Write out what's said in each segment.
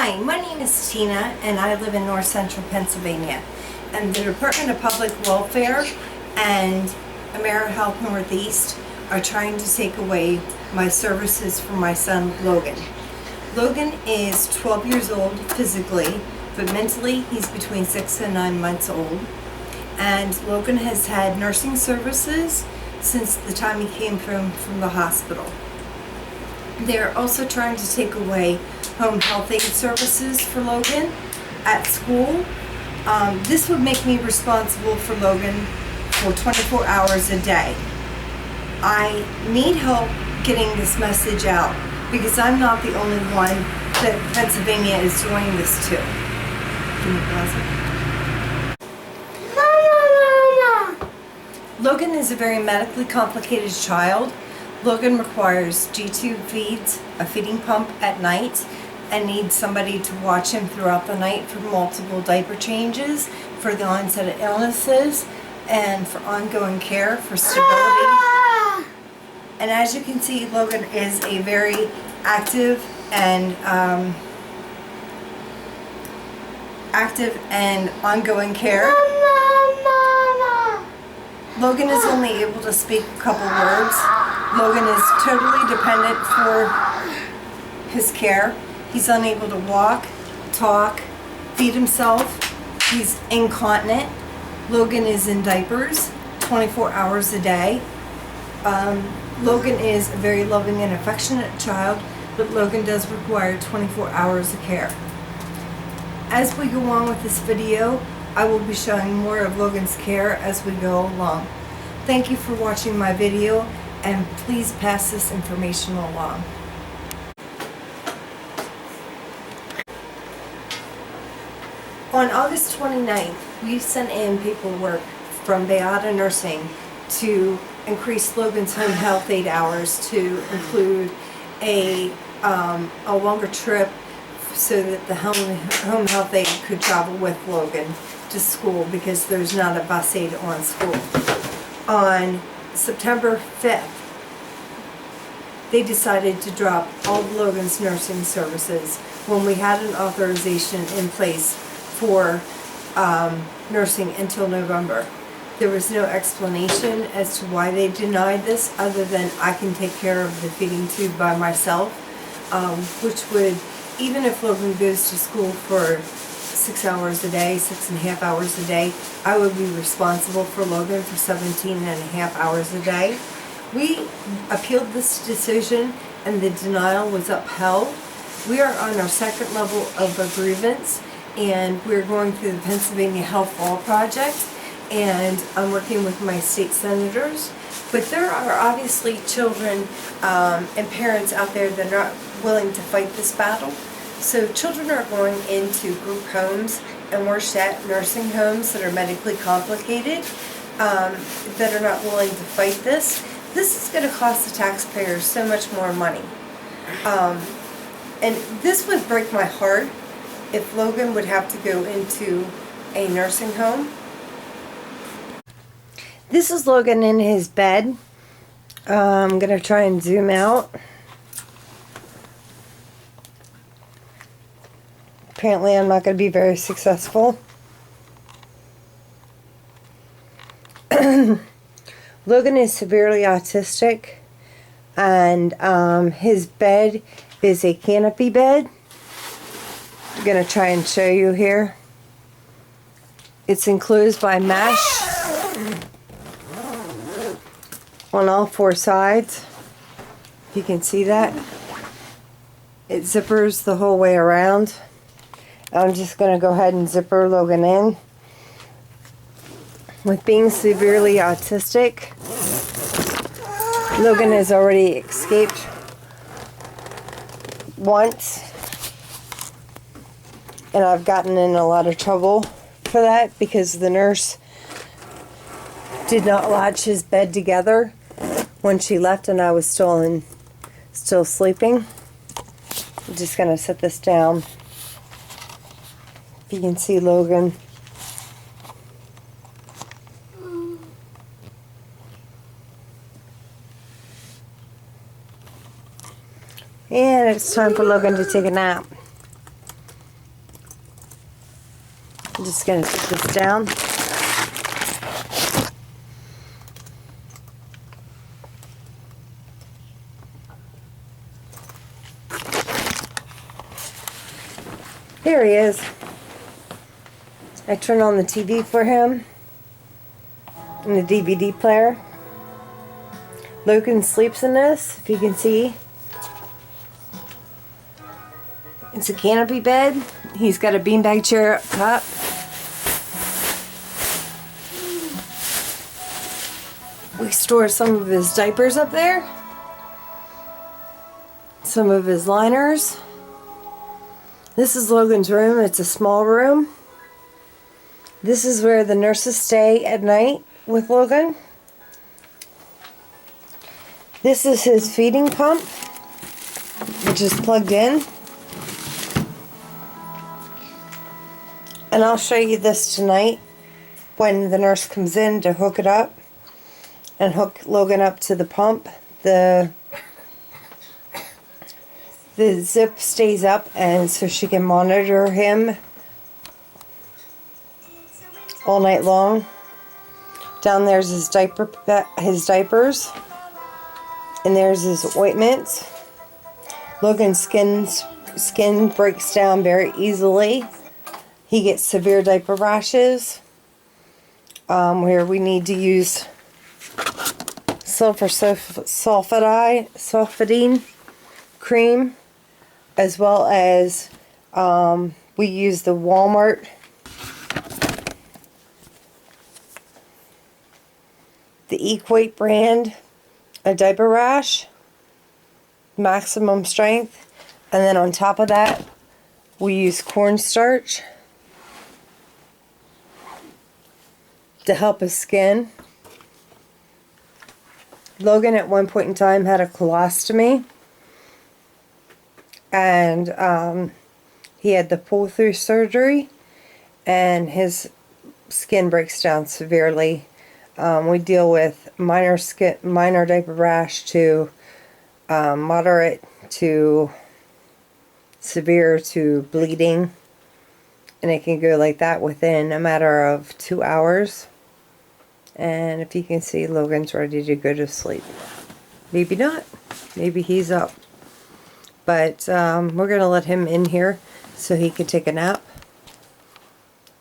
Hi, my name is Tina and I live in North Central Pennsylvania. And the Department of Public Welfare and AMERIHEALTH Northeast are trying to take away my services for my son Logan. Logan is 12 years old physically, but mentally he's between 6 and 9 months old. And Logan has had nursing services since the time he came from the hospital. They're also trying to take away home health aid services for Logan at school. This would make me responsible for Logan for 24 hours a day. I need help getting this message out because I'm not the only one that Pennsylvania is doing this to. Can you pause it? Mama. Logan is a very medically complicated child. Logan requires G-tube feeds, a feeding pump at night, and needs somebody to watch him throughout the night for multiple diaper changes, for the onset of illnesses, and for ongoing care for stability. And as you can see, Logan is a very active and ongoing care. Logan is only able to speak a couple words. Logan is totally dependent for his care. He's unable to walk, talk, feed himself. He's incontinent. Logan is in diapers 24 hours a day. Logan is a very loving and affectionate child, but Logan does require 24 hours of care. As we go on with this video, I will be showing more of Logan's care as we go along. Thank you for watching my video, and please pass this information along. On August 29th, we sent in paperwork from Beata Nursing to increase Logan's home health aid hours to include a longer trip so that the home health aide could travel with Logan to school because there's not a bus aide on school. On September 5th, they decided to drop all of Logan's nursing services when we had an authorization in place for nursing until November. There was no explanation as to why they denied this other than I can take care of the feeding tube by myself, which would, even if Logan goes to school for 6 hours a day, 6.5 hours a day, I would be responsible for Logan for 17.5 hours a day. We appealed this decision and the denial was upheld. We are on our second level of a grievance, and we're going through the Pennsylvania Health Law Project, and I'm working with my state senators. But there are obviously children and parents out there that are not willing to fight this battle. So children are going into group homes and worse yet, nursing homes that are medically complicated that are not willing to fight this. This is going to cost the taxpayers so much more money. And this would break my heart if Logan would have to go into a nursing home. This is Logan in his bed. I'm going to try and zoom out. Apparently I'm not going to be very successful. Logan is severely autistic, and his bed is a canopy bed. I'm going to try and show you here. It's enclosed by mesh on all 4 sides. You can see that. It zippers the whole way around. I'm just going to go ahead and zipper Logan in. With being severely autistic, Logan has already escaped once, and I've gotten in a lot of trouble for that because the nurse did not latch his bed together when she left and I was still sleeping. I'm just going to set this down. You can see Logan. And it's time for Logan to take a nap. just going to take this down. Here he is. I turn on the TV for him and the DVD player. Logan sleeps in this, if you can see. It's a canopy bed. He's got a beanbag chair up top. We store some of his diapers up there. Some of his liners. This is Logan's room. It's a small room. This is where the nurses stay at night with Logan. This is his feeding pump, which is plugged in. And I'll show you this tonight when the nurse comes in to hook it up and hook Logan up to the pump. The zip stays up, and so she can monitor him all night long. Down there's his diapers, and there's his ointments. Logan's skin breaks down very easily. He gets severe diaper rashes, where we need to use sulfidine cream, as well as we use the Walmart Equate brand, a diaper rash, maximum strength, and then on top of that we use cornstarch to help his skin. Logan at one point in time had a colostomy, and he had the pull-through surgery, and his skin breaks down severely. We deal with minor diaper rash to moderate to severe to bleeding, and it can go like that within a matter of 2 hours. And if you can see, Logan's ready to go to sleep. Maybe not. Maybe he's up. But we're going to let him in here so he can take a nap.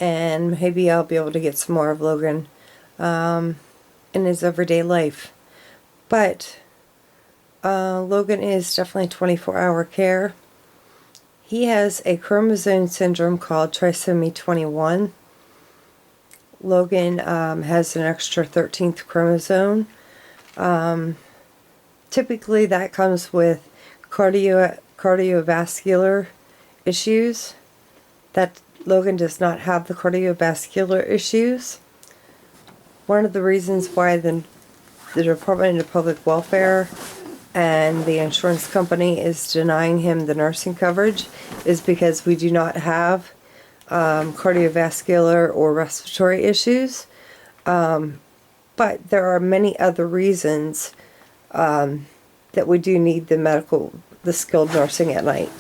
And maybe I'll be able to get some more of Logan in his everyday life. But Logan is definitely 24-hour care. He has a chromosome syndrome called trisomy 21. Logan has an extra 13th chromosome. Typically that comes with cardiovascular issues. That Logan does not have the cardiovascular issues. One of the reasons why the Department of Public Welfare and the insurance company is denying him the nursing coverage is because we do not have cardiovascular or respiratory issues. But there are many other reasons that we do need the skilled nursing at night.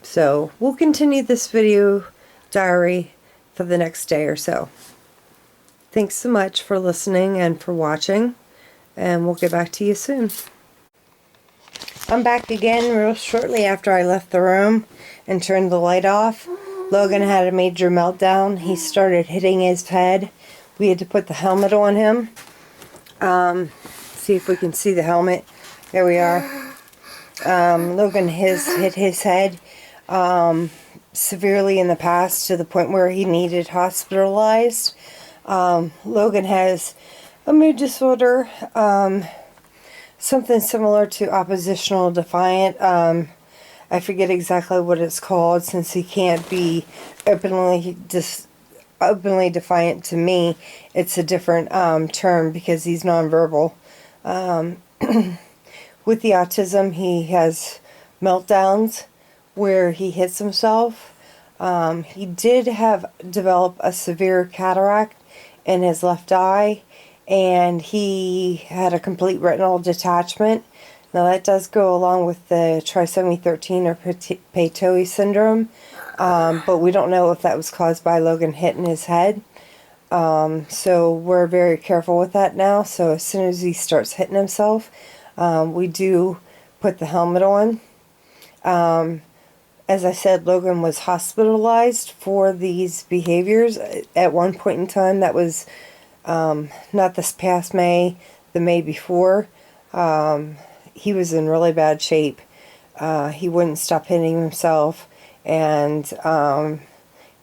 So we'll continue this video diary for the next day or so. Thanks so much for listening and for watching, and we'll get back to you soon. I'm back again real shortly after I left the room and turned the light off. Logan had a major meltdown. He started hitting his head. We had to put the helmet on him. See if we can see the helmet. There we are. Logan has hit his head severely in the past, to the point where he needed hospitalized. Logan has a mood disorder, something similar to oppositional defiant. I forget exactly what it's called, since he can't be openly defiant to me. It's a different term because he's nonverbal. With the autism, he has meltdowns where he hits himself. He did develop a severe cataract in his left eye, and he had a complete retinal detachment. Now that does go along with the trisomy 13 or Patoi syndrome. but we don't know if that was caused by Logan hitting his head. So we're very careful with that now. So as soon as he starts hitting himself, we do put the helmet on. As I said, Logan was hospitalized for these behaviors at one point in time. That was not this past May, the May before. He was in really bad shape. He wouldn't stop hitting himself, and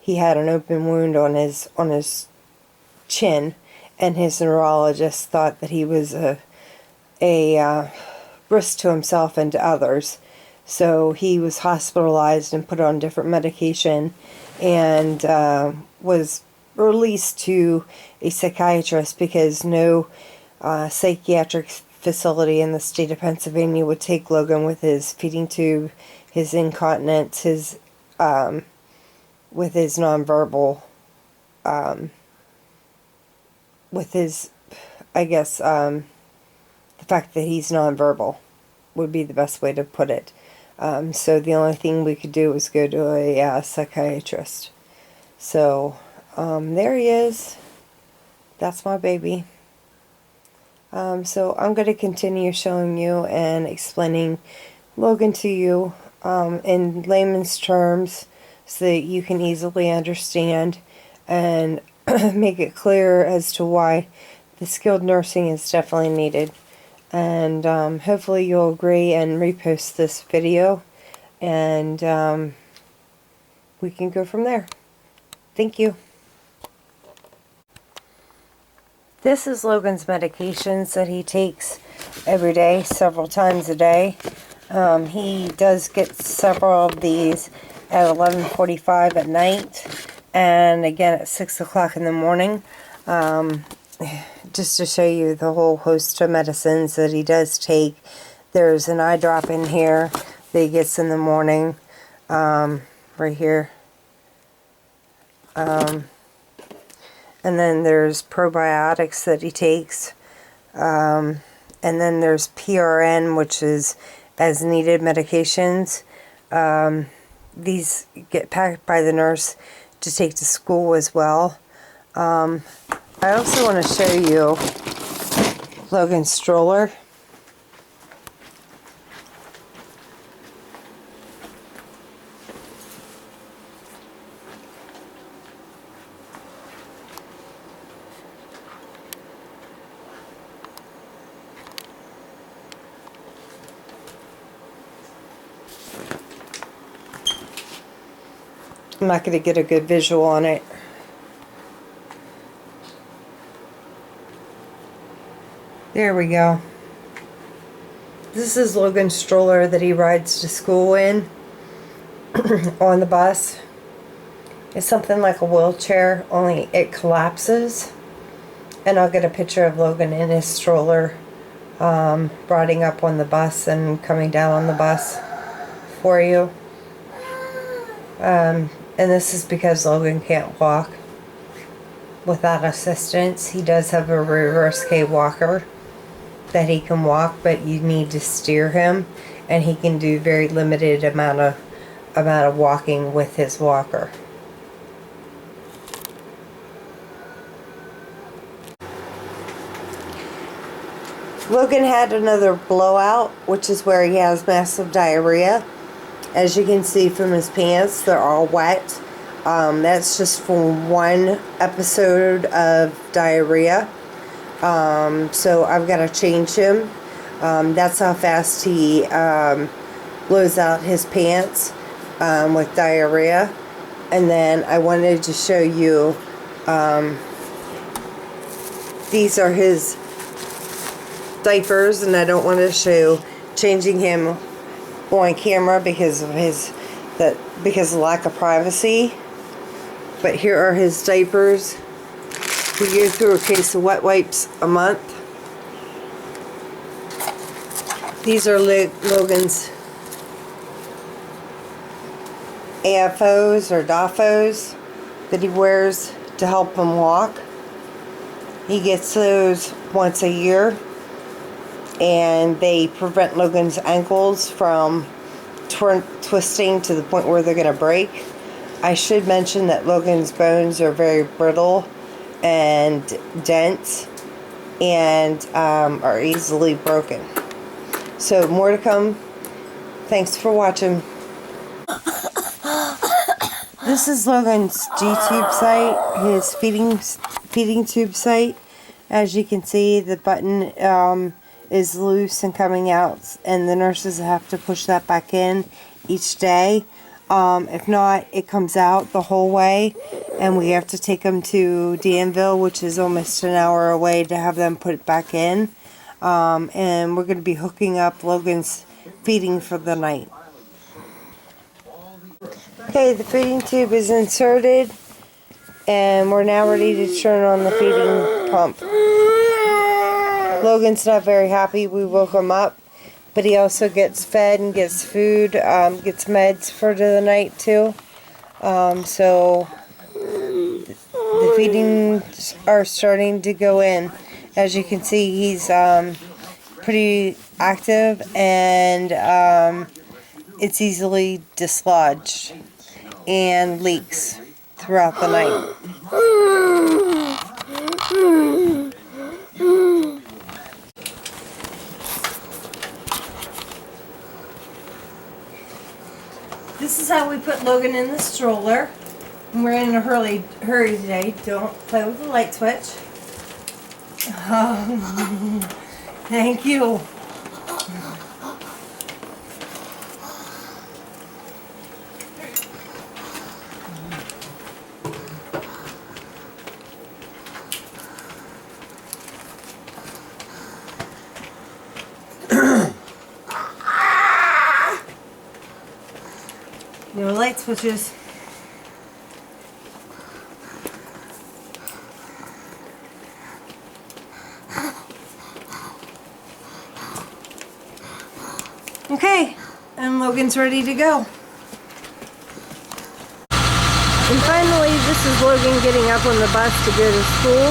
he had an open wound on his chin, and his neurologist thought that he was a risk to himself and to others. So he was hospitalized and put on different medication, and was released to a psychiatrist because no psychiatric facility in the state of Pennsylvania would take Logan with his feeding tube, his incontinence, his with his nonverbal, with his, I guess, the fact that he's nonverbal would be the best way to put it. So the only thing we could do was go to a psychiatrist. So there he is. That's my baby. So I'm going to continue showing you and explaining Logan to you in layman's terms so that you can easily understand and make it clear as to why the skilled nursing is definitely needed. And hopefully you'll agree and repost this video, and we can go from there. Thank you. This is Logan's medications that he takes every day, several times a day. He does get several of these at 11:45 at night, and again at 6 o'clock in the morning. Just to show you the whole host of medicines that he does take. There's an eye drop in here that he gets in the morning, right here. And then there's probiotics that he takes. And then there's PRN, which is as needed medications. These get packed by the nurse to take to school as well. I also want to show you Logan's stroller. I'm not going to get a good visual on it. There we go. This is Logan's stroller that he rides to school in on the bus. It's something like a wheelchair, only it collapses. And I'll get a picture of Logan in his stroller, riding up on the bus and coming down on the bus for you. And this is because Logan can't walk without assistance. He does have a reverse K walker that he can walk, but you need to steer him, and he can do very limited amount of walking with his walker. Logan had another blowout, which is where he has massive diarrhea. As you can see from his pants, they're all wet. That's just from one episode of diarrhea. So I've got to change him. That's how fast he blows out his pants with diarrhea. And then I wanted to show you, these are his diapers, and I don't want to show changing him on camera because of because of lack of privacy. But here are his diapers. We go through a case of wet wipes a month. These are Logan's AFOs or DAFOs that he wears to help him walk. He gets those once a year, and they prevent Logan's ankles from twisting to the point where they're going to break. I should mention that Logan's bones are very brittle and dense and are easily broken. So more to come. Thanks for watching. This is Logan's G-tube site, his feeding tube site. As you can see, the button is loose and coming out, and the nurses have to push that back in each day. If not, it comes out the whole way, and we have to take them to Danville, which is almost an hour away, to have them put it back in. And we're going to be hooking up Logan's feeding for the night. Okay, the feeding tube is inserted, and we're now ready to turn on the feeding pump. Logan's not very happy. We woke him up, but he also gets fed and gets food, gets meds for the night too. So the feedings are starting to go in. As you can see, he's pretty active, and it's easily dislodged and leaks throughout the night. This is how we put Logan in the stroller. And we're in a hurry today. Don't play with the light switch. Thank you. No light switches. Okay, and Logan's ready to go. And finally, this is Logan getting up on the bus to go to school.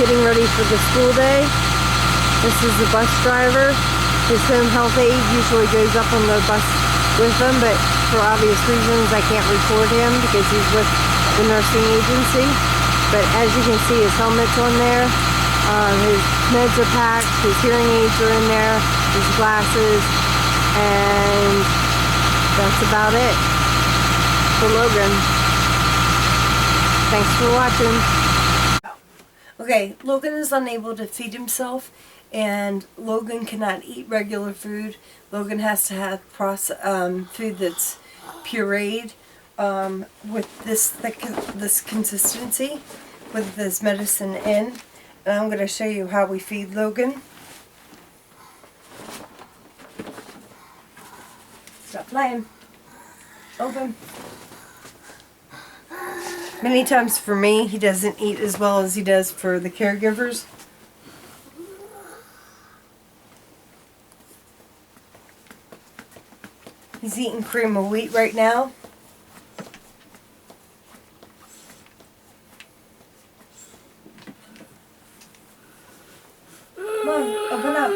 Getting ready for the school day. This is the bus driver. His home health aide usually goes up on the bus with them, but for obvious reasons I can't record him because he's with the nursing agency. But as you can see, his helmet's on there, his meds are packed, his hearing aids are in there, his glasses, and that's about it for Logan. Thanks for watching. Okay, Logan is unable to feed himself, and Logan cannot eat regular food. Logan has to have food that's pureed with this consistency, with this medicine in. And I'm going to show you how we feed Logan. Stop playing. Open. Many times for me, he doesn't eat as well as he does for the caregivers. He's eating cream of wheat right now. Come on, open up.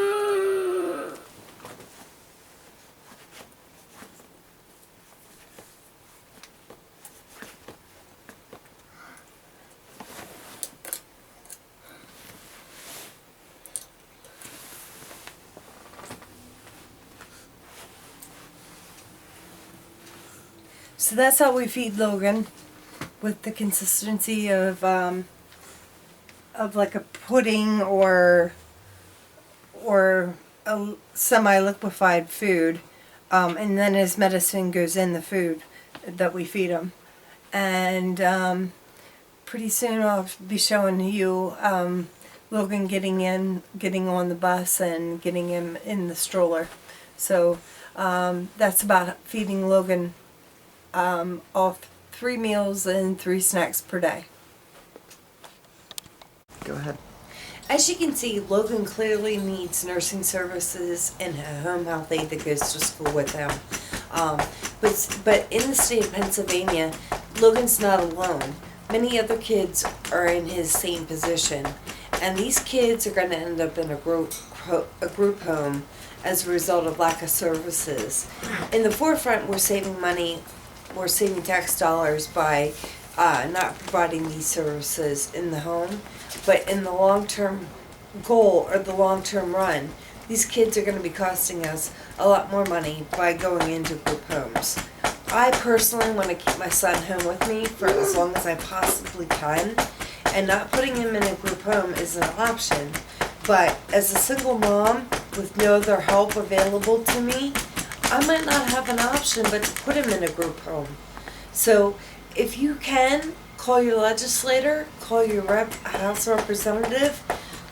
So that's how we feed Logan, with the consistency of like a pudding or a semi-liquefied food, and then his medicine goes in the food that we feed him. And pretty soon I'll be showing you Logan getting on the bus and getting him in the stroller. So that's about feeding Logan all 3 meals and 3 snacks per day. Go ahead. As you can see, Logan clearly needs nursing services and a home health aide that goes to school with him. But in the state of Pennsylvania, Logan's not alone. Many other kids are in his same position, and these kids are going to end up in a a group home as a result of lack of services. In the forefront, we're saving money, we're saving tax dollars by not providing these services in the home. But in the long-term goal or the long-term run, these kids are going to be costing us a lot more money by going into group homes. I personally want to keep my son home with me for as long as I possibly can, and not putting him in a group home is an option. But as a single mom with no other help available to me, I might not have an option but to put him in a group home. So if you can, call your legislator, call your House representative,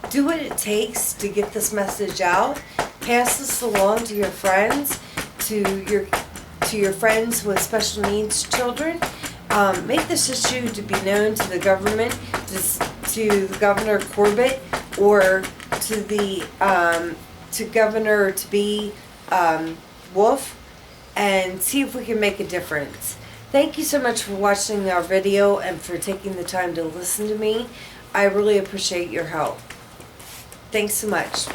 do what it takes to get this message out. Pass this along to your friends, to your friends with special needs children. Make this issue to be known to the government, to Governor Corbett, or to Governor to-be Wolf, and see if we can make a difference. Thank you so much for watching our video and for taking the time to listen to me. I really appreciate your help. Thanks so much.